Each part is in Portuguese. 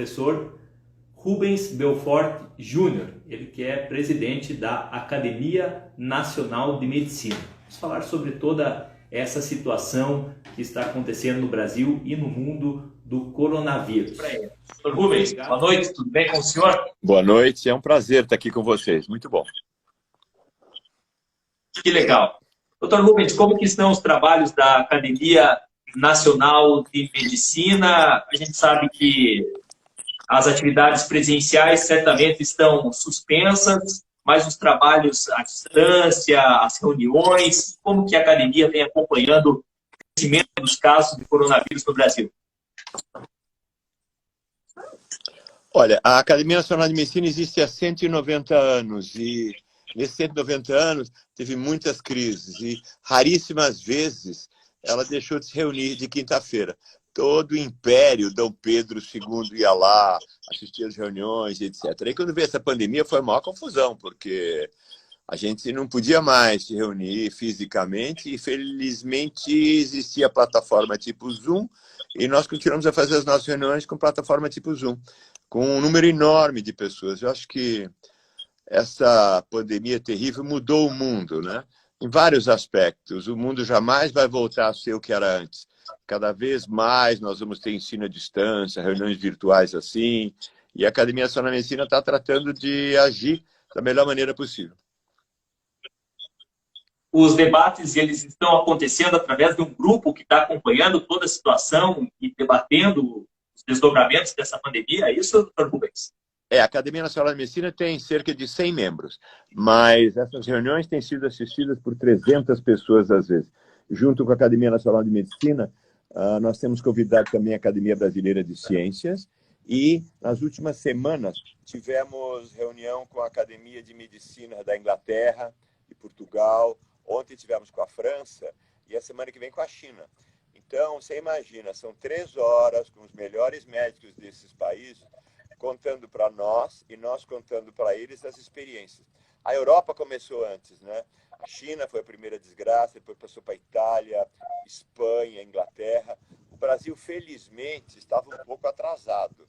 professor Rubens Belfort Júnior, ele que é presidente da Academia Nacional de Medicina. Vamos falar sobre toda essa situação que está acontecendo no Brasil e no mundo do coronavírus. Doutor Rubens, boa noite, tudo bem com o senhor? Boa noite, é um prazer estar aqui com vocês, muito bom. Que legal. Doutor Rubens, como que estão os trabalhos da Academia Nacional de Medicina? A gente sabe que as atividades presenciais certamente estão suspensas, mas os trabalhos à distância, as reuniões, como que a academia vem acompanhando o crescimento dos casos de coronavírus no Brasil? Olha, a Academia Nacional de Medicina existe há 190 anos e nesses 190 anos teve muitas crises e raríssimas vezes ela deixou de se reunir de quinta-feira. Todo o império, Dom Pedro II ia lá, assistia às reuniões, etc. Aí quando veio essa pandemia foi a maior confusão, porque a gente não podia mais se reunir fisicamente e felizmente existia a plataforma tipo Zoom e nós continuamos a fazer as nossas reuniões com plataforma tipo Zoom, com um número enorme de pessoas. Eu acho que essa pandemia terrível mudou o mundo, né? Em vários aspectos. O mundo jamais vai voltar a ser o que era antes. Cada vez mais nós vamos ter ensino à distância, reuniões virtuais assim, e a Academia Nacional de Medicina está tratando de agir da melhor maneira possível. Os debates eles estão acontecendo através de um grupo que está acompanhando toda a situação e debatendo os desdobramentos dessa pandemia, é isso, doutor Rubens? A Academia Nacional de Medicina tem cerca de 100 membros, mas essas reuniões têm sido assistidas por 300 pessoas às vezes. Junto com a Academia Nacional de Medicina, nós temos convidado também a Academia Brasileira de Ciências e, nas últimas semanas, tivemos reunião com a Academia de Medicina da Inglaterra e Portugal. Ontem tivemos com a França e a semana que vem com a China. Então, você imagina, são 3 horas com os melhores médicos desses países, contando para nós e nós contando para eles as experiências. A Europa começou antes, né? A China foi a primeira desgraça, depois passou para a Itália, Espanha, Inglaterra. O Brasil, felizmente, estava um pouco atrasado.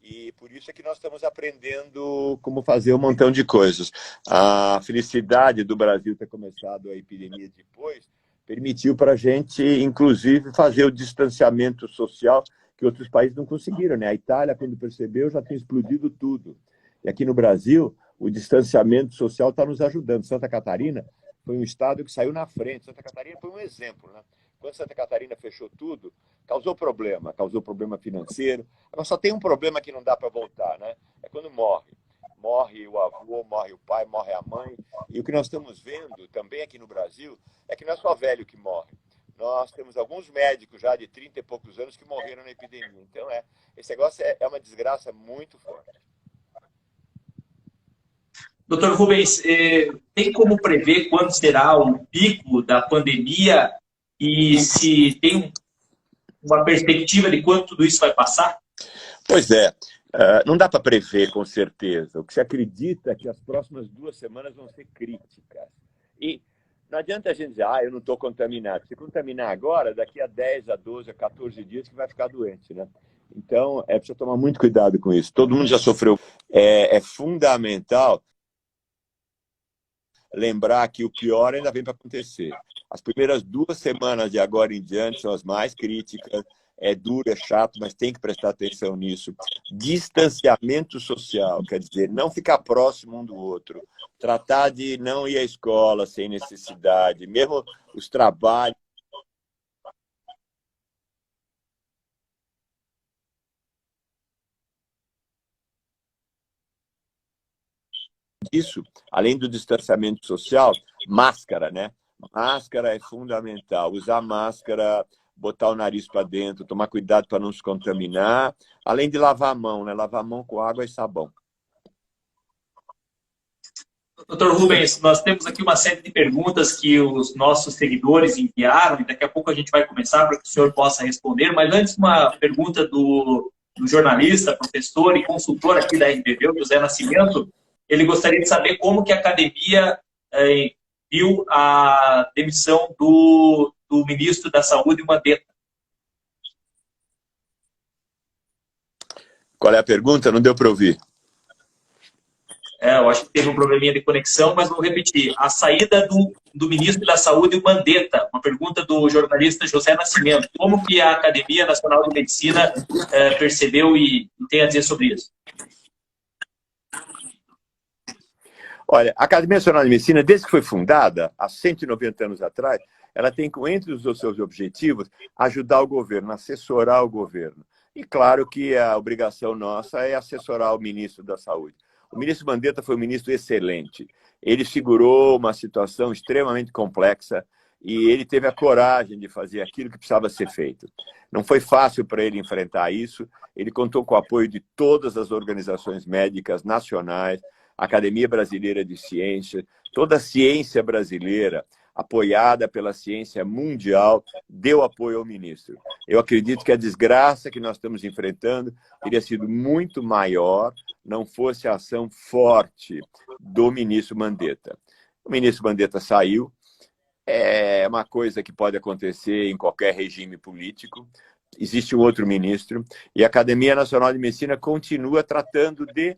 E por isso é que nós estamos aprendendo como fazer um montão de coisas. A felicidade do Brasil ter começado a epidemia depois permitiu para a gente, inclusive, fazer o distanciamento social que outros países não conseguiram, né? A Itália, quando percebeu, já tinha explodido tudo. E aqui no Brasil, o distanciamento social está nos ajudando. Santa Catarina foi um estado que saiu na frente. Santa Catarina foi um exemplo, né? Quando Santa Catarina fechou tudo, causou problema financeiro. Agora só tem um problema que não dá para voltar, né? É quando morre. Morre o avô, morre o pai, morre a mãe. E o que nós estamos vendo também aqui no Brasil é que não é só velho que morre. Nós temos alguns médicos já de 30 e poucos anos que morreram na epidemia. Então, esse negócio é uma desgraça muito forte. Doutor Rubens, tem como prever quando será o pico da pandemia e se tem uma perspectiva de quando tudo isso vai passar? Pois é, não dá para prever com certeza. O que se acredita é que as próximas 2 semanas vão ser críticas. E não adianta a gente dizer, eu não estou contaminado. Se contaminar agora, daqui a 10, a 12, a 14 dias que vai ficar doente, né? Então, precisa tomar muito cuidado com isso. Todo mundo já sofreu. É fundamental lembrar que o pior ainda vem para acontecer. As primeiras 2 semanas de agora em diante são as mais críticas. É duro, é chato, mas tem que prestar atenção nisso. Distanciamento social, quer dizer, não ficar próximo um do outro. Tratar de não ir à escola sem necessidade, mesmo os trabalhos. Isso, além do distanciamento social, máscara, né? Máscara é fundamental. Usar máscara, botar o nariz para dentro, tomar cuidado para não se contaminar, além de lavar a mão, né? Lavar a mão com água e sabão. Doutor Rubens, nós temos aqui uma série de perguntas que os nossos seguidores enviaram e daqui a pouco a gente vai começar para que o senhor possa responder, mas antes uma pergunta do jornalista, professor e consultor aqui da RBV, o José Nascimento. Ele gostaria de saber como que a academia viu a demissão do ministro da Saúde, Mandetta. Qual é a pergunta? Não deu para ouvir. Eu acho que teve um probleminha de conexão, mas vou repetir. A saída do ministro da Saúde, o Mandetta, uma pergunta do jornalista José Nascimento. Como que a Academia Nacional de Medicina percebeu e tem a dizer sobre isso? Olha, a Academia Nacional de Medicina, desde que foi fundada, há 190 anos atrás, ela tem entre os seus objetivos ajudar o governo, assessorar o governo. E claro que a obrigação nossa é assessorar o ministro da Saúde. O ministro Mandetta foi um ministro excelente. Ele segurou uma situação extremamente complexa e ele teve a coragem de fazer aquilo que precisava ser feito. Não foi fácil para ele enfrentar isso. Ele contou com o apoio de todas as organizações médicas nacionais, a Academia Brasileira de Ciências, toda a ciência brasileira, apoiada pela ciência mundial, deu apoio ao ministro. Eu acredito que a desgraça que nós estamos enfrentando teria sido muito maior não fosse a ação forte do ministro Mandetta. O ministro Mandetta saiu, é uma coisa que pode acontecer em qualquer regime político, existe um outro ministro, e a Academia Nacional de Medicina continua tratando de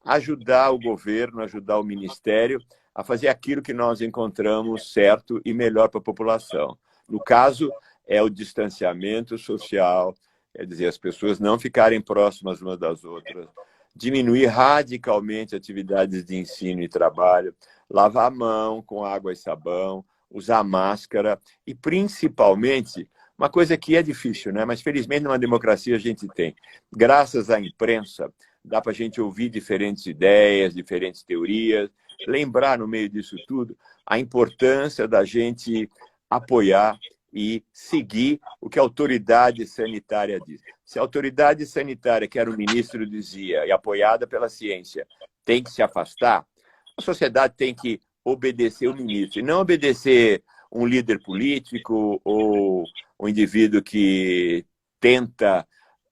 ajudar o governo, ajudar o ministério a fazer aquilo que nós encontramos certo e melhor para a população. No caso, é o distanciamento social, quer dizer, as pessoas não ficarem próximas umas das outras, diminuir radicalmente atividades de ensino e trabalho, lavar a mão com água e sabão, usar máscara e, principalmente, uma coisa que é difícil, né? Mas felizmente numa democracia a gente tem. Graças à imprensa, dá para a gente ouvir diferentes ideias, diferentes teorias, lembrar no meio disso tudo a importância da gente apoiar e seguir o que a autoridade sanitária diz. Se a autoridade sanitária, que era o ministro, dizia, e apoiada pela ciência, tem que se afastar, a sociedade tem que obedecer o ministro, e não obedecer um líder político ou um indivíduo que tenta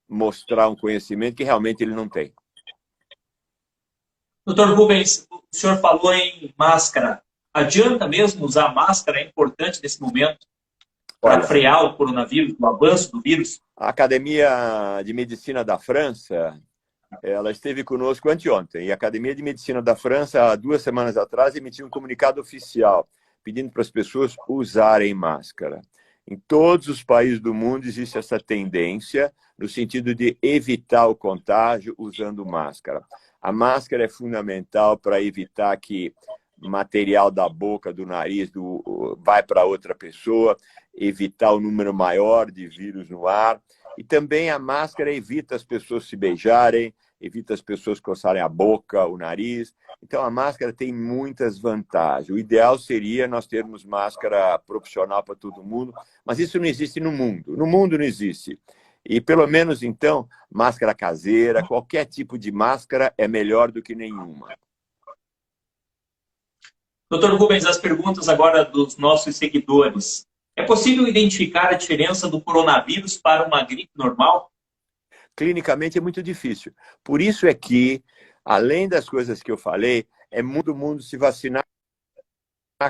mostrar um conhecimento que realmente ele não tem. Doutor Rubens, o senhor falou em máscara. Adianta mesmo usar máscara? É importante nesse momento para frear o coronavírus, o avanço do vírus? A Academia de Medicina da França, ela esteve conosco anteontem. E a Academia de Medicina da França, há 2 semanas atrás, emitiu um comunicado oficial pedindo para as pessoas usarem máscara. Em todos os países do mundo existe essa tendência no sentido de evitar o contágio usando máscara. A máscara é fundamental para evitar que material da boca, do nariz, vai para outra pessoa, evitar o número maior de vírus no ar. E também a máscara evita as pessoas se beijarem, evita as pessoas coçarem a boca, o nariz. Então a máscara tem muitas vantagens. O ideal seria nós termos máscara profissional para todo mundo, mas isso não existe no mundo. No mundo não existe. E pelo menos então, máscara caseira, qualquer tipo de máscara é melhor do que nenhuma. Doutor Rubens, as perguntas agora dos nossos seguidores. É possível identificar a diferença do coronavírus para uma gripe normal? Clinicamente é muito difícil. Por isso é que, além das coisas que eu falei, é muito mundo se vacinar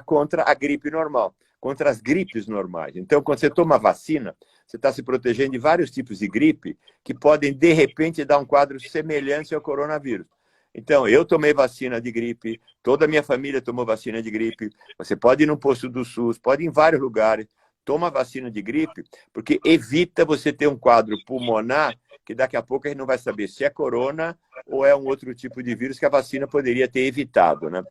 contra a gripe normal, contra as gripes normais. Então, quando você toma vacina, você está se protegendo de vários tipos de gripe que podem, de repente, dar um quadro semelhante ao coronavírus. Então, eu tomei vacina de gripe, toda a minha família tomou vacina de gripe, você pode ir no posto do SUS, pode ir em vários lugares, toma vacina de gripe, porque evita você ter um quadro pulmonar que daqui a pouco a gente não vai saber se é corona ou é um outro tipo de vírus que a vacina poderia ter evitado, né?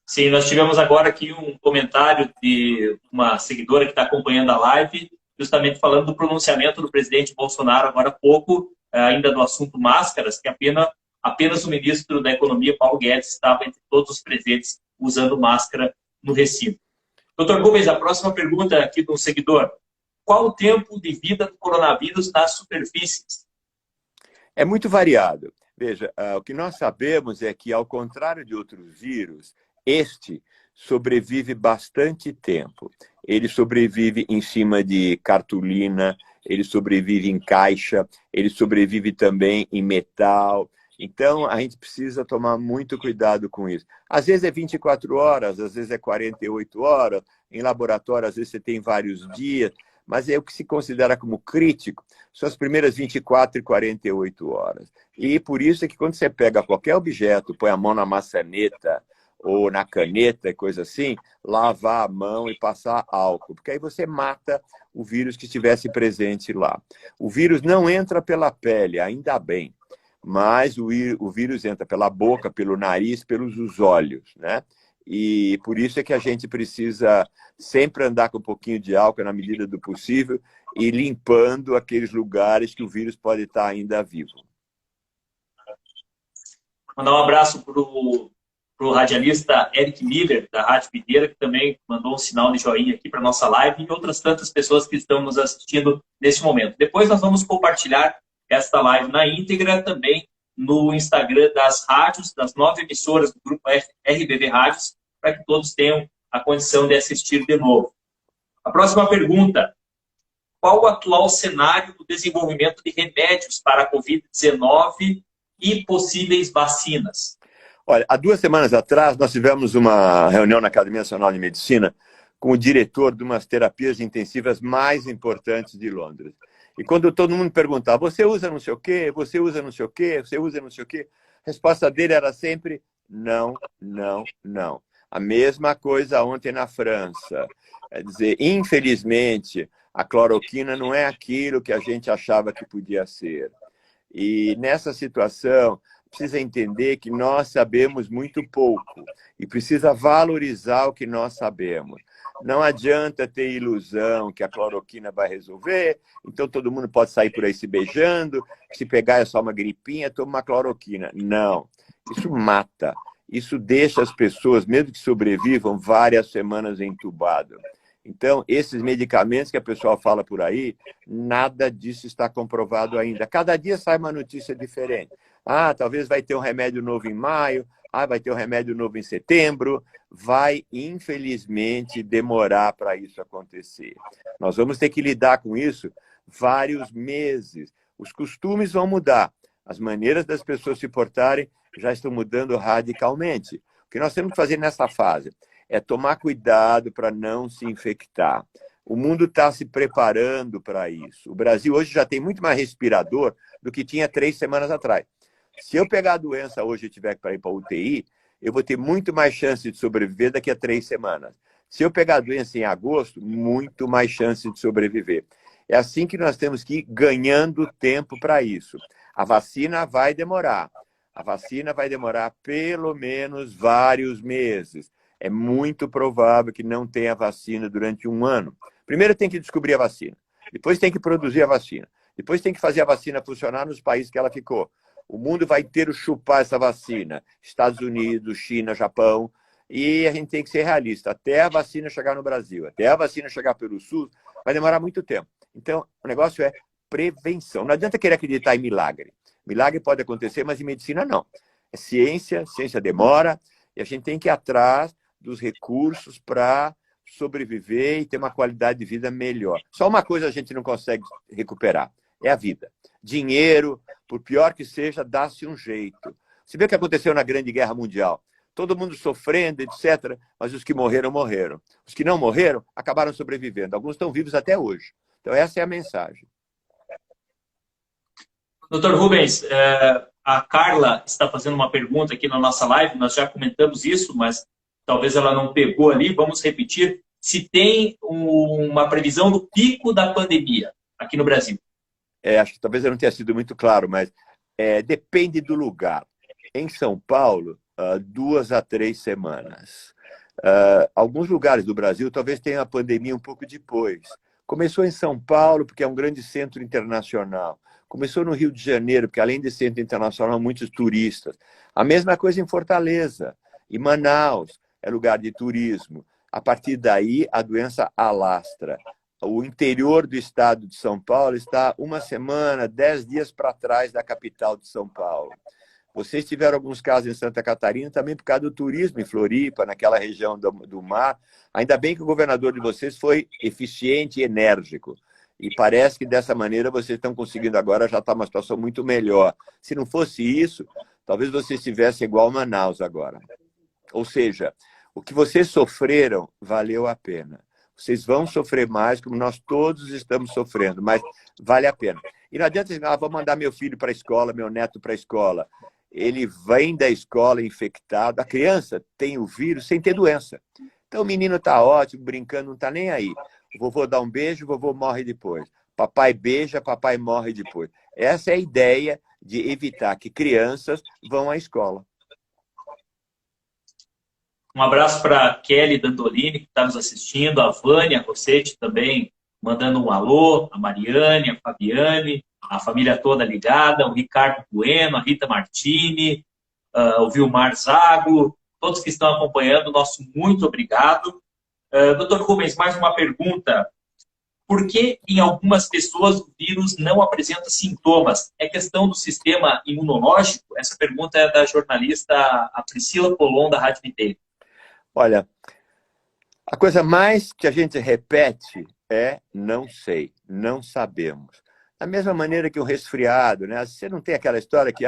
Sim, nós tivemos agora aqui um comentário de uma seguidora que está acompanhando a live, justamente falando do pronunciamento do presidente Bolsonaro agora há pouco, ainda do assunto máscaras, que apenas o ministro da Economia, Paulo Guedes, estava entre todos os presentes usando máscara no recinto. Doutor Rubens, a próxima pergunta aqui do seguidor. Qual o tempo de vida do coronavírus nas superfícies? É muito variado. Veja, o que nós sabemos é que, ao contrário de outros vírus, este sobrevive bastante tempo. Ele sobrevive em cima de cartolina, ele sobrevive em caixa, ele sobrevive também em metal. Então, a gente precisa tomar muito cuidado com isso. Às vezes é 24 horas, às vezes é 48 horas. Em laboratório, às vezes você tem vários dias. mas é o que se considera como crítico são as primeiras 24 e 48 horas. E por isso é que quando você pega qualquer objeto, põe a mão na maçaneta ou na caneta e coisa assim, lavar a mão e passar álcool, porque aí você mata o vírus que estivesse presente lá. O vírus não entra pela pele, ainda bem, mas o vírus entra pela boca, pelo nariz, pelos olhos, né? E por isso é que a gente precisa sempre andar com um pouquinho de álcool na medida do possível e limpando aqueles lugares que o vírus pode estar ainda vivo. Mandar um abraço para o radialista Eric Miller, da Rádio Videira, que também mandou um sinal de joinha aqui para a nossa live, e outras tantas pessoas que estão nos assistindo nesse momento. Depois nós vamos compartilhar esta live na íntegra também no Instagram das rádios, das 9 emissoras do grupo RBV Rádios, para que todos tenham a condição de assistir de novo. A próxima pergunta: qual o atual cenário do desenvolvimento de remédios para a Covid-19 e possíveis vacinas? Olha, há 2 semanas atrás nós tivemos uma reunião na Academia Nacional de Medicina com o diretor de umas terapias intensivas mais importantes de Londres. E quando todo mundo perguntava, você usa não sei o quê, você usa não sei o quê, você usa não sei o quê, a resposta dele era sempre não, não, não. A mesma coisa ontem na França. Quer dizer, infelizmente, a cloroquina não é aquilo que a gente achava que podia ser. E nessa situação, precisa entender que nós sabemos muito pouco e precisa valorizar o que nós sabemos. Não adianta ter ilusão que a cloroquina vai resolver, então todo mundo pode sair por aí se beijando, se pegar é só uma gripinha, toma uma cloroquina. Não, isso mata. Isso deixa as pessoas, mesmo que sobrevivam, várias semanas entubadas. Então, esses medicamentos que a pessoa fala por aí, nada disso está comprovado ainda. Cada dia sai uma notícia diferente. Ah, talvez vai ter um remédio novo em maio, vai ter um remédio novo em setembro. Vai, infelizmente, demorar para isso acontecer. Nós vamos ter que lidar com isso vários meses. Os costumes vão mudar. As maneiras das pessoas se portarem já estão mudando radicalmente. O que nós temos que fazer nessa fase é tomar cuidado para não se infectar. O mundo está se preparando para isso. O Brasil hoje já tem muito mais respirador do que tinha 3 semanas atrás. Se eu pegar a doença hoje e tiver que ir para a UTI, eu vou ter muito mais chance de sobreviver daqui a 3 semanas. Se eu pegar a doença em agosto, muito mais chance de sobreviver. É assim que nós temos que ir ganhando tempo para isso. A vacina vai demorar. A vacina vai demorar pelo menos vários meses. É muito provável que não tenha vacina durante 1 ano. Primeiro tem que descobrir a vacina. Depois tem que produzir a vacina. Depois tem que fazer a vacina funcionar nos países que ela ficou. O mundo vai inteiro chupar essa vacina. Estados Unidos, China, Japão. E a gente tem que ser realista. Até a vacina chegar no Brasil, até a vacina chegar pelo SUS, vai demorar muito tempo. Então, o negócio é prevenção. Não adianta querer acreditar em milagre. Milagre pode acontecer, mas em medicina não. É ciência, ciência demora, e a gente tem que ir atrás dos recursos para sobreviver e ter uma qualidade de vida melhor. Só uma coisa a gente não consegue recuperar, é a vida. Dinheiro, por pior que seja, dá-se um jeito. Você vê o que aconteceu na Grande Guerra Mundial. Todo mundo sofrendo, etc., mas os que morreram, morreram. Os que não morreram, acabaram sobrevivendo. Alguns estão vivos até hoje. Então, essa é a mensagem. Dr. Rubens, a Carla está fazendo uma pergunta aqui na nossa live, nós já comentamos isso, mas talvez ela não pegou ali, vamos repetir. Se tem uma previsão do pico da pandemia aqui no Brasil? Acho que talvez eu não tenha sido muito claro, mas depende do lugar. Em São Paulo, 2 a 3 semanas. Alguns lugares do Brasil talvez tenha a pandemia um pouco depois. Começou em São Paulo, porque é um grande centro internacional. Começou no Rio de Janeiro, porque além de centro internacional, muitos turistas. A mesma coisa em Fortaleza. E Manaus é lugar de turismo. A partir daí, a doença alastra. O interior do estado de São Paulo está 1 semana, 10 dias para trás da capital de São Paulo. Vocês tiveram alguns casos em Santa Catarina também por causa do turismo em Floripa, naquela região do mar. Ainda bem que o governador de vocês foi eficiente e enérgico. E parece que dessa maneira vocês estão conseguindo agora já está uma situação muito melhor. Se não fosse isso, talvez vocês estivessem igual Manaus agora. Ou seja, o que vocês sofreram valeu a pena. Vocês vão sofrer mais, como nós todos estamos sofrendo, mas vale a pena. E não adianta dizer, vou mandar meu filho para a escola, meu neto para a escola. Ele vem da escola infectado. A criança tem o vírus sem ter doença. Então o menino está ótimo, brincando, não está nem aí. O vovô dá um beijo, o vovô morre depois. Papai beija, papai morre depois. Essa é a ideia de evitar que crianças vão à escola. Um abraço para a Kelly Dandolini, que está nos assistindo, a Vânia Rossetti também mandando um alô, a Mariane, a Fabiane, a família toda ligada, o Ricardo Bueno, a Rita Martini, o Vilmar Zago, todos que estão acompanhando, nosso muito obrigado. Dr. Rubens, mais uma pergunta. Por que em algumas pessoas o vírus não apresenta sintomas? É questão do sistema imunológico? Essa pergunta é da jornalista a Priscila Polon, da Rádio Videira. Olha, a coisa mais que a gente repete é não sei, não sabemos. Da mesma maneira que o resfriado, né? Você não tem aquela história que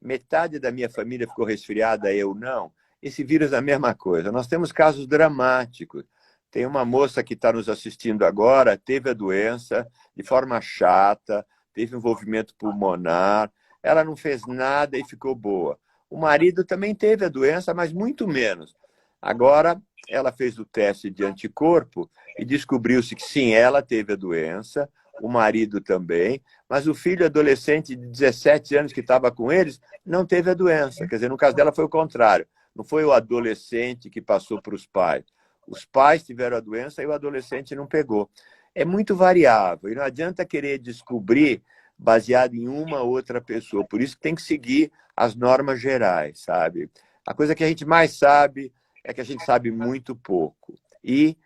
metade da minha família ficou resfriada, eu não. Esse vírus é a mesma coisa. Nós temos casos dramáticos. Tem uma moça que está nos assistindo agora, teve a doença de forma chata, teve envolvimento pulmonar, ela não fez nada e ficou boa. O marido também teve a doença, mas muito menos. Agora, ela fez o teste de anticorpo e descobriu-se que sim, ela teve a doença, o marido também, mas o filho adolescente de 17 anos que estava com eles não teve a doença. Quer dizer, no caso dela foi o contrário. Não foi o adolescente que passou para os pais. Os pais tiveram a doença e o adolescente não pegou. É muito variável e não adianta querer descobrir baseado em uma ou outra pessoa. Por isso que tem que seguir as normas gerais, sabe? A coisa que a gente mais sabe é que a gente sabe muito pouco. E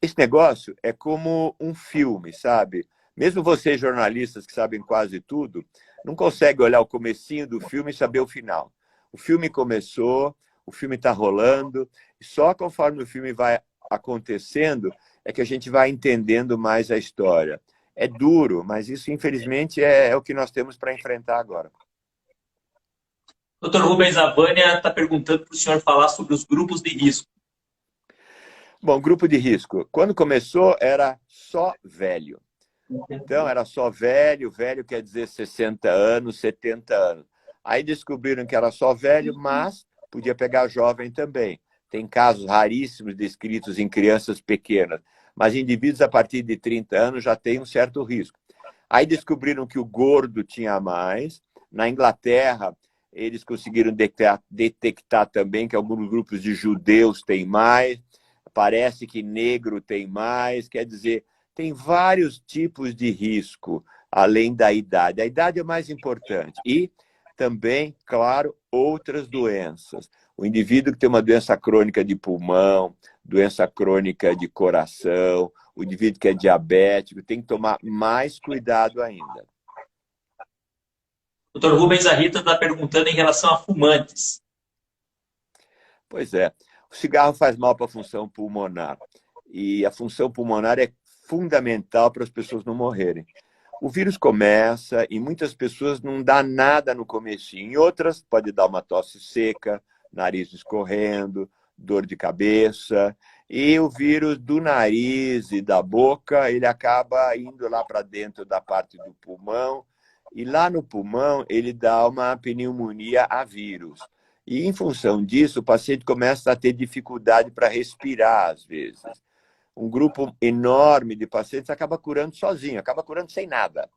esse negócio é como um filme, sabe? Mesmo vocês, jornalistas que sabem quase tudo, não conseguem olhar o comecinho do filme e saber o final. O filme começou, o filme está rolando, e só conforme o filme vai acontecendo é que a gente vai entendendo mais a história. É duro, mas isso, infelizmente, é o que nós temos para enfrentar agora. Dr. Rubens, a Vânia está perguntando para o senhor falar sobre os grupos de risco. Bom, grupo de risco. Quando começou, era só velho. Então, era só velho, velho quer dizer 60 anos, 70 anos. Aí descobriram que era só velho, mas podia pegar jovem também. Tem casos raríssimos descritos em crianças pequenas, mas indivíduos a partir de 30 anos já têm um certo risco. Aí descobriram que o gordo tinha mais. Na Inglaterra, eles conseguiram detectar também que alguns grupos de judeus têm mais. Parece que negro tem mais. Quer dizer, tem vários tipos de risco, além da idade. A idade é o mais importante. E também, claro, outras doenças. O indivíduo que tem uma doença crônica de pulmão, doença crônica de coração, o indivíduo que é diabético, tem que tomar mais cuidado ainda. Dr. Rubens, a Rita está perguntando em relação a fumantes. Pois é. O cigarro faz mal para a função pulmonar. E a função pulmonar é fundamental para as pessoas não morrerem. O vírus começa e muitas pessoas não dá nada no comecinho. Em outras, pode dar uma tosse seca, nariz escorrendo, dor de cabeça. E o vírus do nariz e da boca, ele acaba indo lá para dentro da parte do pulmão. E lá no pulmão, ele dá uma pneumonia a vírus. E, em função disso, o paciente começa a ter dificuldade para respirar, às vezes. Um grupo enorme de pacientes acaba curando sozinho, acaba curando sem nada.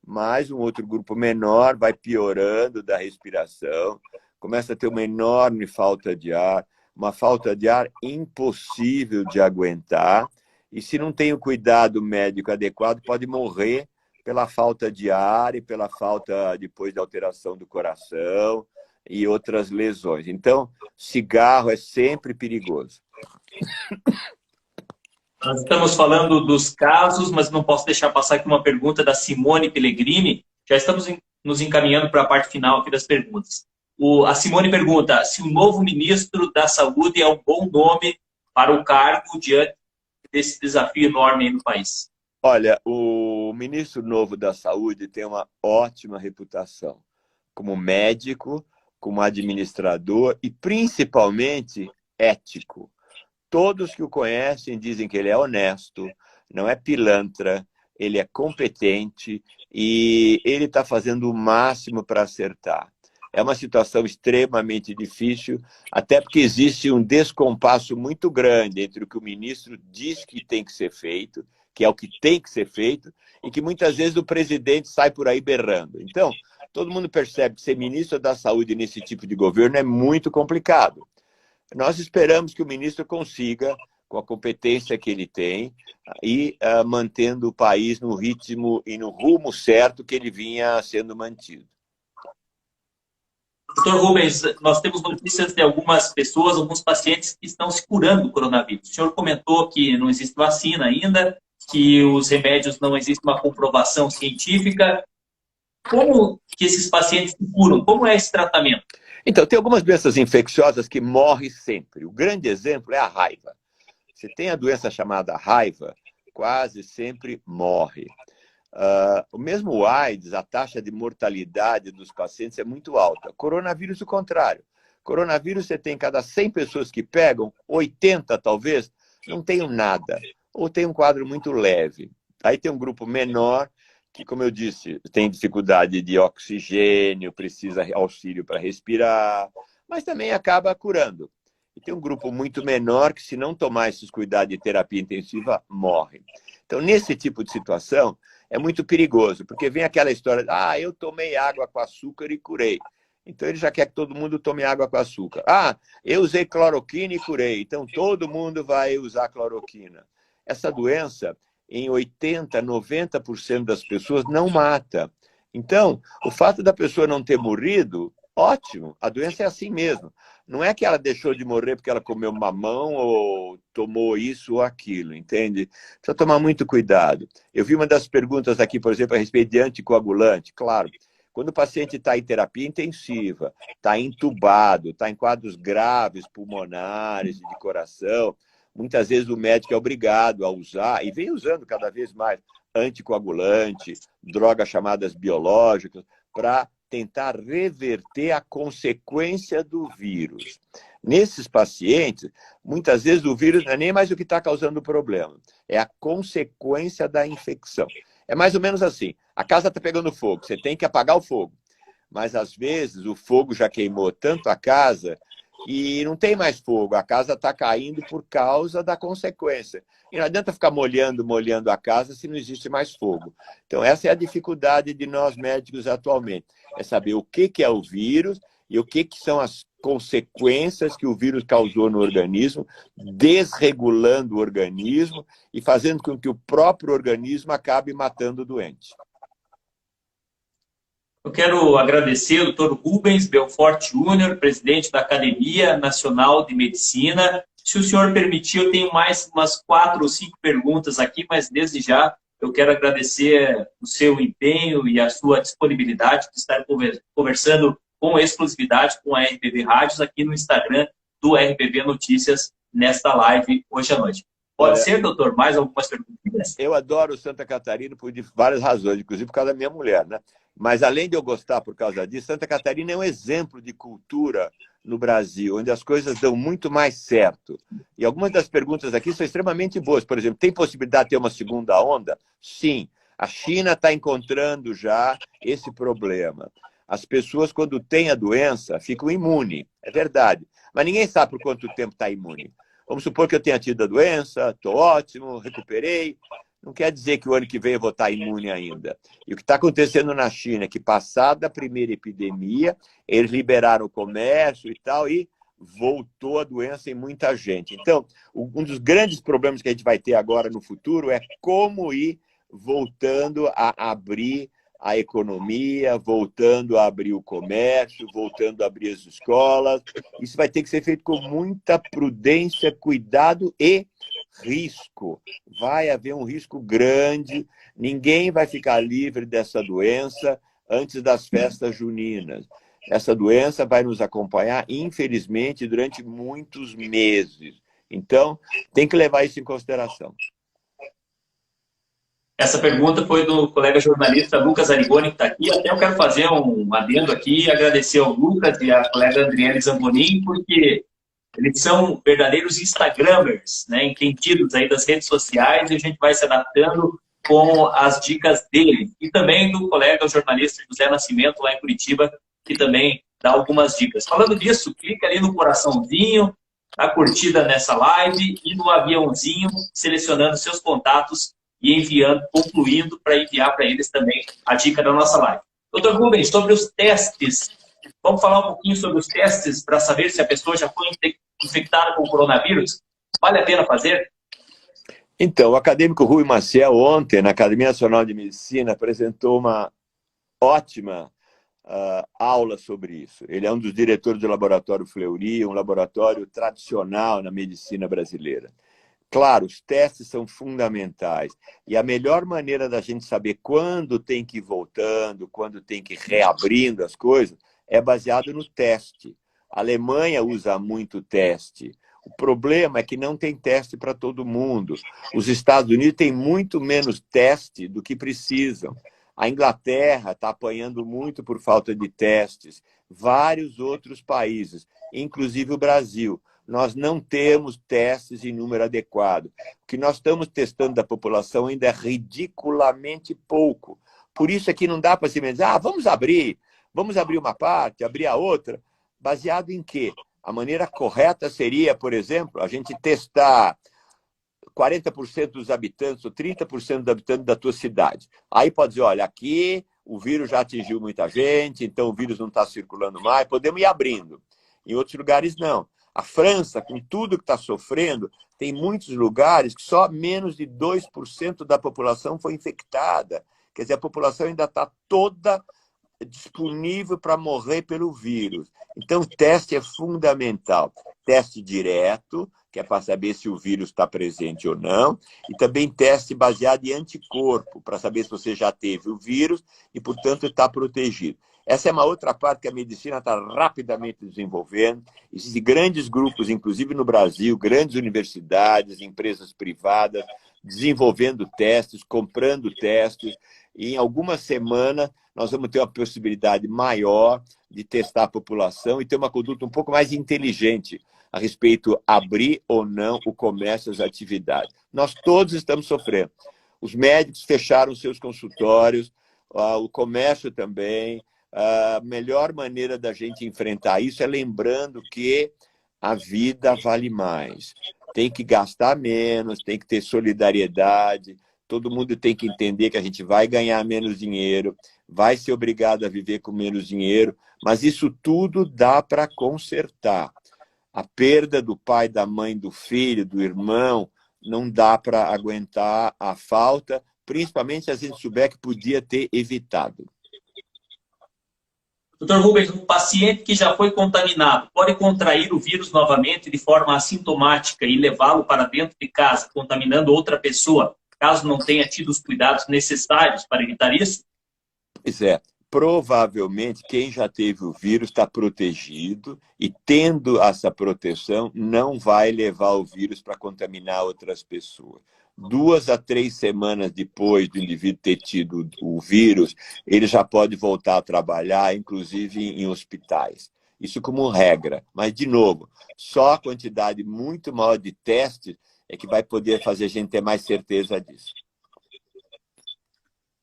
Mas um outro grupo menor vai piorando da respiração, começa a ter uma enorme falta de ar, uma falta de ar impossível de aguentar. E se não tem o cuidado médico adequado, pode morrer pela falta de ar e pela falta, depois, de alteração do coração e outras lesões. Então, cigarro é sempre perigoso. Nós estamos falando dos casos, mas não posso deixar passar aqui uma pergunta da Simone Pellegrini. Já estamos nos encaminhando para a parte final aqui das perguntas. A Simone pergunta se o novo ministro da Saúde é um bom nome para o cargo diante desse desafio enorme aí no país. Olha, o ministro novo da Saúde tem uma ótima reputação como médico, como administrador e, principalmente, ético. todos que o conhecem dizem que ele é honesto, não é pilantra, ele é competente e ele está fazendo o máximo para acertar. É uma situação extremamente difícil, até porque existe um descompasso muito grande entre o que o ministro diz que tem que ser feito, que é o que tem que ser feito, e que muitas vezes o presidente sai por aí berrando. Então, todo mundo percebe que ser ministro da Saúde nesse tipo de governo é muito complicado. Nós esperamos que o ministro consiga, com a competência que ele tem, e mantendo o país no ritmo e no rumo certo que ele vinha sendo mantido. Doutor Rubens, nós temos notícias de algumas pessoas, alguns pacientes que estão se curando do coronavírus. O senhor comentou que não existe vacina ainda, que os remédios não existe uma comprovação científica. Como que esses pacientes se curam? Como é esse tratamento? Então, tem algumas doenças infecciosas que morrem sempre. O grande exemplo é a raiva. Você tem a doença chamada raiva, quase sempre morre. O mesmo AIDS, a taxa de mortalidade dos pacientes é muito alta. Coronavírus, o contrário. Coronavírus, você tem cada 100 pessoas que pegam, 80 talvez, não tenham nada. Ou tem um quadro muito leve. Aí tem um grupo menor que, como eu disse, tem dificuldade de oxigênio, precisa auxílio para respirar, mas também acaba curando. E tem um grupo muito menor que, se não tomar esses cuidados de terapia intensiva, morre. Então, nesse tipo de situação, é muito perigoso, porque vem aquela história, eu tomei água com açúcar e curei. Então, ele já quer que todo mundo tome água com açúcar. Eu usei cloroquina e curei, então todo mundo vai usar cloroquina. Essa doença, em 80%, 90% das pessoas, não mata. Então, o fato da pessoa não ter morrido, ótimo, a doença é assim mesmo. Não é que ela deixou de morrer porque ela comeu mamão ou tomou isso ou aquilo, entende? Precisa tomar muito cuidado. Eu vi uma das perguntas aqui, por exemplo, a respeito de anticoagulante. Claro, quando o paciente está em terapia intensiva, está entubado, está em quadros graves, pulmonares, de coração, muitas vezes o médico é obrigado a usar, e vem usando cada vez mais, anticoagulante, drogas chamadas biológicas, para tentar reverter a consequência do vírus. Nesses pacientes, muitas vezes o vírus não é nem mais o que está causando o problema, é a consequência da infecção. É mais ou menos assim, a casa está pegando fogo, você tem que apagar o fogo, mas às vezes o fogo já queimou tanto a casa e não tem mais fogo, a casa está caindo por causa da consequência. E não adianta ficar molhando a casa se não existe mais fogo. Então, essa é a dificuldade de nós médicos atualmente. É saber o que é o vírus e o que são as consequências que o vírus causou no organismo, desregulando o organismo e fazendo com que o próprio organismo acabe matando o doente. Eu quero agradecer ao Dr. Rubens Belfort Júnior, presidente da Academia Nacional de Medicina. Se o senhor permitir, eu tenho mais umas 4 ou 5 perguntas aqui, mas desde já eu quero agradecer o seu empenho e a sua disponibilidade de estar conversando com exclusividade com a RPV Rádios aqui no Instagram do RPV Notícias nesta live hoje à noite. Pode ser, doutor? Mais algumas perguntas? Eu adoro Santa Catarina por várias razões, inclusive por causa da minha mulher, né? Mas além de eu gostar por causa disso, Santa Catarina é um exemplo de cultura no Brasil, onde as coisas dão muito mais certo. E algumas das perguntas aqui são extremamente boas. Por exemplo, tem possibilidade de ter uma segunda onda? Sim. A China está encontrando já esse problema. As pessoas, quando têm a doença, ficam imunes. É verdade. Mas ninguém sabe por quanto tempo está imune. Vamos supor que eu tenha tido a doença, estou ótimo, recuperei. Não quer dizer que o ano que vem eu vou estar imune ainda. E o que está acontecendo na China é que, passada a primeira epidemia, eles liberaram o comércio e tal, e voltou a doença em muita gente. Então, um dos grandes problemas que a gente vai ter agora no futuro é como ir voltando a abrir a economia, voltando a abrir o comércio, voltando a abrir as escolas. Isso vai ter que ser feito com muita prudência, cuidado e risco. Vai haver um risco grande, ninguém vai ficar livre dessa doença antes das festas juninas. Essa doença vai nos acompanhar, infelizmente, durante muitos meses. Então, tem que levar isso em consideração. Essa pergunta foi do colega jornalista Lucas Arigoni, que está aqui. Até eu quero fazer um adendo aqui e agradecer ao Lucas e à colega Adriele Zambonin, porque Eles são verdadeiros Instagramers, né, entendidos aí das redes sociais, e a gente vai se adaptando com as dicas dele. E também do colega jornalista José Nascimento, lá em Curitiba, que também dá algumas dicas. Falando disso, clica ali no coraçãozinho, na curtida nessa live e no aviãozinho, selecionando seus contatos e enviando, concluindo para enviar para eles também a dica da nossa live. Doutor Rubens, sobre os testes, vamos falar um pouquinho sobre os testes para saber se a pessoa já foi infectada com o coronavírus? Vale a pena fazer? Então, o acadêmico Rui Maciel, ontem, na Academia Nacional de Medicina, apresentou uma ótima aula sobre isso. Ele é um dos diretores do Laboratório Fleury, um laboratório tradicional na medicina brasileira. Claro, os testes são fundamentais. E a melhor maneira da gente saber quando tem que ir voltando, quando tem que ir reabrindo as coisas, é baseado no teste. A Alemanha usa muito teste. O problema é que não tem teste para todo mundo. Os Estados Unidos têm muito menos teste do que precisam. A Inglaterra está apanhando muito por falta de testes. Vários outros países, inclusive o Brasil. Nós não temos testes em número adequado. O que nós estamos testando da população ainda é ridiculamente pouco. Por isso é que não dá para se dizer, vamos abrir uma parte, abrir a outra. Baseado em quê? A maneira correta seria, por exemplo, a gente testar 40% dos habitantes ou 30% dos habitantes da tua cidade. Aí pode dizer, olha, aqui o vírus já atingiu muita gente, então o vírus não está circulando mais, podemos ir abrindo. Em outros lugares, não. A França, com tudo que está sofrendo, tem muitos lugares que só menos de 2% da população foi infectada. Quer dizer, a população ainda está toda disponível para morrer pelo vírus. Então, o teste é fundamental. Teste direto, que é para saber se o vírus está presente ou não, e também teste baseado em anticorpo, para saber se você já teve o vírus e, portanto, está protegido. Essa é uma outra parte que a medicina está rapidamente desenvolvendo. Existem grandes grupos, inclusive no Brasil, grandes universidades, empresas privadas, desenvolvendo testes, comprando testes, e em algumas semanas nós vamos ter uma possibilidade maior de testar a população e ter uma conduta um pouco mais inteligente a respeito de abrir ou não o comércio, as atividades. Nós todos estamos sofrendo. Os médicos fecharam seus consultórios, o comércio também. A melhor maneira da gente enfrentar isso é lembrando que a vida vale mais. Tem que gastar menos, tem que ter solidariedade, todo mundo tem que entender que a gente vai ganhar menos dinheiro, vai ser obrigado a viver com menos dinheiro, mas isso tudo dá para consertar. A perda do pai, da mãe, do filho, do irmão, não dá para aguentar a falta, principalmente se a gente souber que podia ter evitado. Doutor Rubens, um paciente que já foi contaminado pode contrair o vírus novamente de forma assintomática e levá-lo para dentro de casa, contaminando outra pessoa, caso não tenha tido os cuidados necessários para evitar isso? Pois é. Provavelmente, quem já teve o vírus está protegido e, tendo essa proteção, não vai levar o vírus para contaminar outras pessoas. 2 a 3 semanas depois do indivíduo ter tido o vírus, ele já pode voltar a trabalhar, inclusive em hospitais. Isso como regra. Mas, de novo, só a quantidade muito maior de testes é que vai poder fazer a gente ter mais certeza disso.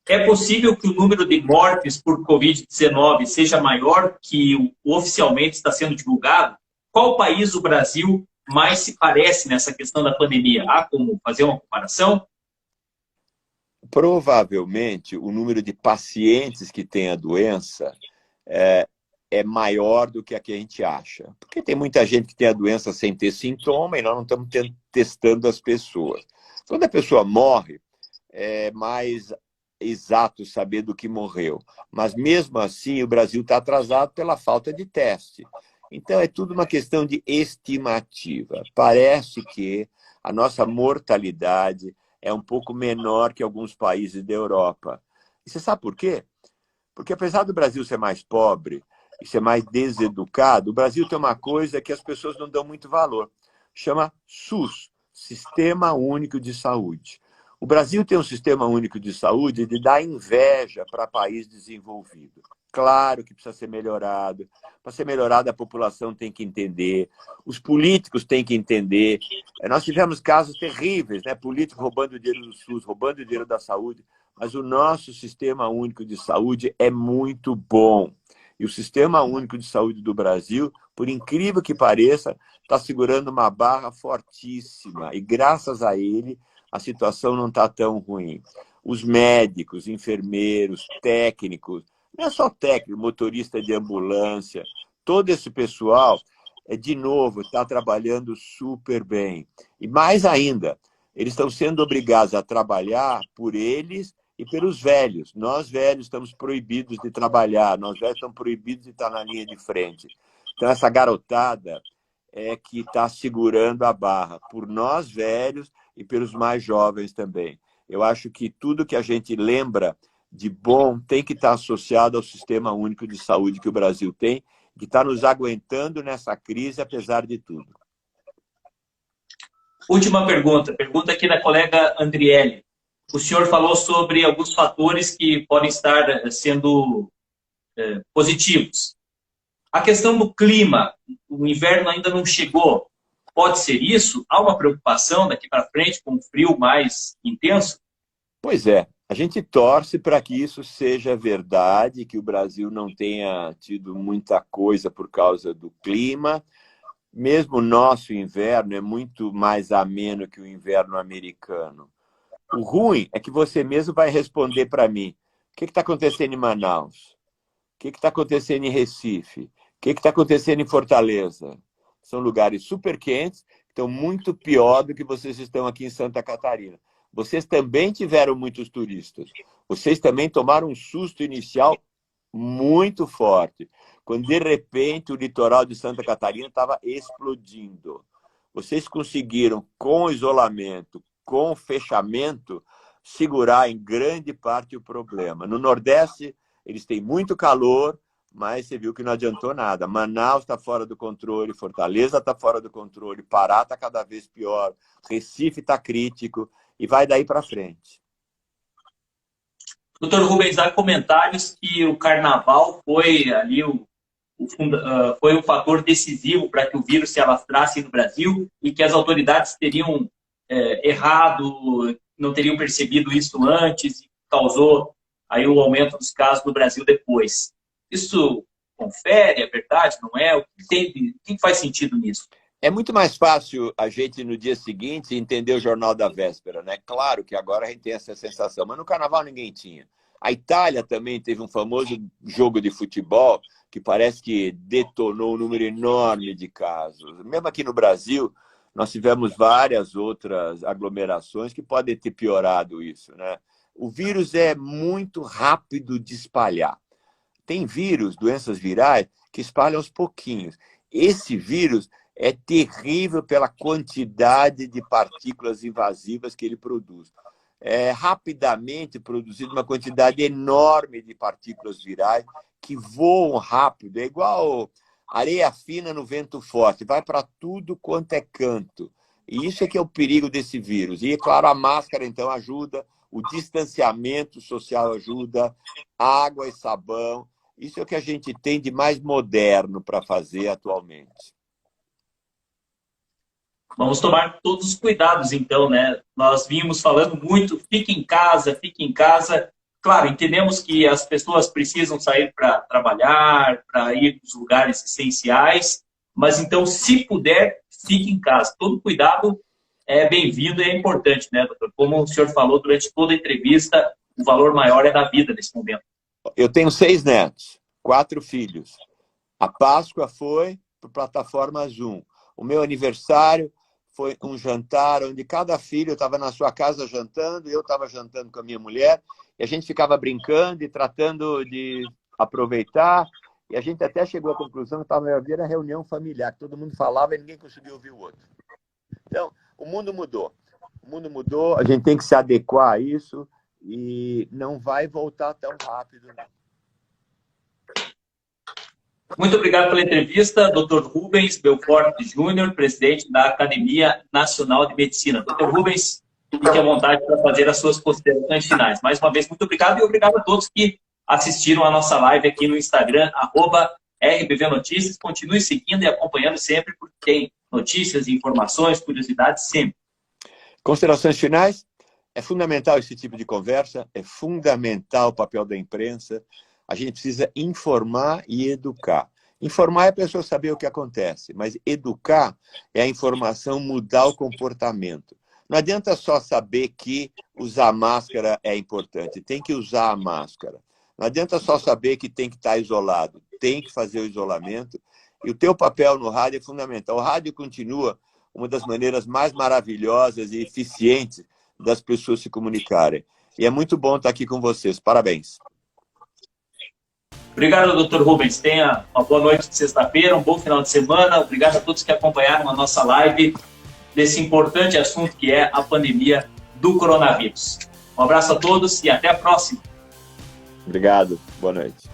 É possível que o número de mortes por Covid-19 seja maior que o oficialmente está sendo divulgado? Qual país, o Brasil, mais se parece nessa questão da pandemia? Há como fazer uma comparação? Provavelmente, o número de pacientes que têm a doença é maior do que a que a gente acha. Porque tem muita gente que tem a doença sem ter sintoma e nós não estamos testando as pessoas. Quando a pessoa morre, é mais exato saber do que morreu. Mas, mesmo assim, o Brasil está atrasado pela falta de teste. Então, é tudo uma questão de estimativa. Parece que a nossa mortalidade é um pouco menor que alguns países da Europa. E você sabe por quê? Porque, apesar do Brasil ser mais pobre e ser mais deseducado, o Brasil tem uma coisa que as pessoas não dão muito valor. Chama SUS, Sistema Único de Saúde. O Brasil tem um sistema único de saúde de dar inveja para país desenvolvido. Claro que precisa ser melhorado. Para ser melhorado, a população tem que entender, os políticos têm que entender. Nós tivemos casos terríveis, né? Político roubando o dinheiro do SUS, roubando o dinheiro da saúde, mas o nosso Sistema Único de Saúde é muito bom. E o Sistema Único de Saúde do Brasil, por incrível que pareça, está segurando uma barra fortíssima. E graças a ele, a situação não está tão ruim. Os médicos, enfermeiros, técnicos, não é só técnico, motorista de ambulância, todo esse pessoal, de novo, está trabalhando super bem. E mais ainda, eles estão sendo obrigados a trabalhar por eles e pelos velhos. Nós, velhos, estamos proibidos de trabalhar, nós, velhos, estamos proibidos de estar na linha de frente. Então, essa garotada é que está segurando a barra, por nós, velhos, e pelos mais jovens também. Eu acho que tudo que a gente lembra de bom tem que estar associado ao Sistema Único de Saúde que o Brasil tem, que está nos aguentando nessa crise, apesar de tudo. Última pergunta aqui da colega Andriele. O senhor falou sobre alguns fatores que podem estar sendo positivos. A questão do clima, o inverno ainda não chegou. Pode ser isso? Há uma preocupação daqui para frente com um frio mais intenso? Pois é. A gente torce para que isso seja verdade, que o Brasil não tenha tido muita coisa por causa do clima. Mesmo o nosso inverno é muito mais ameno que o inverno americano. O ruim é que você mesmo vai responder para mim. O que está acontecendo em Manaus? O que está acontecendo em Recife? O que está acontecendo em Fortaleza? São lugares super quentes, que estão muito pior do que vocês estão aqui em Santa Catarina. Vocês também tiveram muitos turistas. Vocês também tomaram um susto inicial muito forte, quando de repente o litoral de Santa Catarina estava explodindo. Vocês conseguiram, com o isolamento, com o fechamento, segurar em grande parte o problema. No Nordeste, eles têm muito calor, mas você viu que não adiantou nada. Manaus está fora do controle, Fortaleza está fora do controle, Pará está cada vez pior, Recife está crítico, e vai daí para frente. Doutor Rubens, há comentários que o carnaval foi ali foi um fator decisivo para que o vírus se alastrasse no Brasil e que as autoridades teriam errado, não teriam percebido isso antes e causou aí o aumento dos casos no Brasil depois. Isso confere, é verdade, não é? O que faz sentido nisso? É muito mais fácil a gente, no dia seguinte, entender o jornal da véspera, né? Claro que agora a gente tem essa sensação, mas no carnaval ninguém tinha. A Itália também teve um famoso jogo de futebol que parece que detonou um número enorme de casos. Mesmo aqui no Brasil, nós tivemos várias outras aglomerações que podem ter piorado isso, né? O vírus é muito rápido de espalhar. Tem vírus, doenças virais, que espalham aos pouquinhos. Esse vírus é terrível pela quantidade de partículas invasivas que ele produz. É rapidamente produzido uma quantidade enorme de partículas virais que voam rápido. É igual areia fina no vento forte, vai para tudo quanto é canto. E isso é que é o perigo desse vírus. E, é claro, a máscara, então, ajuda, o distanciamento social ajuda, água e sabão. Isso é o que a gente tem de mais moderno para fazer atualmente. Vamos tomar todos os cuidados, então, né? Nós vimos falando muito, fique em casa, fique em casa. Claro, entendemos que as pessoas precisam sair para trabalhar, para ir para os lugares essenciais, mas então, se puder, fique em casa. Todo cuidado é bem-vindo e é importante, né, doutor? Como o senhor falou durante toda a entrevista, o valor maior é da vida nesse momento. Eu tenho 6 netos, 4 filhos. A Páscoa foi para a plataforma Zoom. O meu aniversário foi um jantar onde cada filho estava na sua casa jantando, eu estava jantando com a minha mulher, e a gente ficava brincando e tratando de aproveitar, e a gente até chegou à conclusão que estava havendo reunião familiar, que todo mundo falava e ninguém conseguia ouvir o outro. Então, o mundo mudou. O mundo mudou, a gente tem que se adequar a isso e não vai voltar tão rápido, não. Muito obrigado pela entrevista, Dr. Rubens Belfort Júnior, presidente da Academia Nacional de Medicina. Dr. Rubens, fique à vontade para fazer as suas considerações finais. Mais uma vez, muito obrigado e obrigado a todos que assistiram a nossa live aqui no Instagram, @RBV Notícias. Continue seguindo e acompanhando sempre, porque tem notícias, informações, curiosidades sempre. Considerações finais? É fundamental esse tipo de conversa, é fundamental o papel da imprensa. A gente precisa informar e educar. Informar é a pessoa saber o que acontece, mas educar é a informação mudar o comportamento. Não adianta só saber que usar máscara é importante, tem que usar a máscara. Não adianta só saber que tem que estar isolado, tem que fazer o isolamento. E o teu papel no rádio é fundamental. O rádio continua uma das maneiras mais maravilhosas e eficientes das pessoas se comunicarem. E é muito bom estar aqui com vocês. Parabéns. Obrigado, Dr. Rubens. Tenha uma boa noite de sexta-feira, um bom final de semana. Obrigado a todos que acompanharam a nossa live desse importante assunto que é a pandemia do coronavírus. Um abraço a todos e até a próxima. Obrigado. Boa noite.